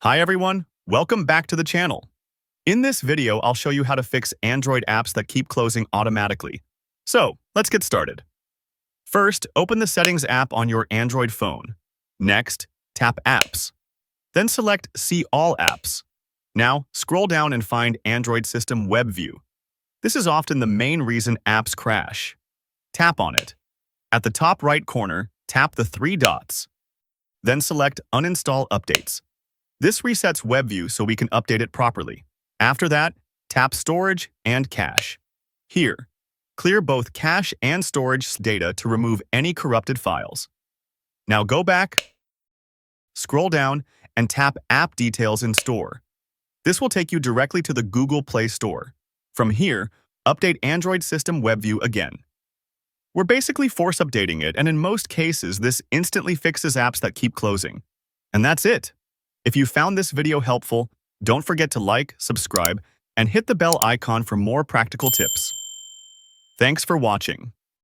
Hi everyone, welcome back to the channel. In this video, I'll show you how to fix Android apps that keep closing automatically. So, let's get started. First, open the Settings app on your Android phone. Next, tap Apps. Then select See All Apps. Now, scroll down and find Android System Web View. This is often the main reason apps crash. Tap on it. At the top right corner, tap the three dots. Then select Uninstall Updates. This resets WebView so we can update it properly. After that, tap Storage and Cache. Here, clear both cache and storage data to remove any corrupted files. Now go back, scroll down, and tap App Details in Store. This will take you directly to the Google Play Store. From here, update Android System WebView again. We're basically force updating it, and in most cases, this instantly fixes apps that keep closing. And that's it. If you found this video helpful, don't forget to like, subscribe, and hit the bell icon for more practical tips. Thanks for watching.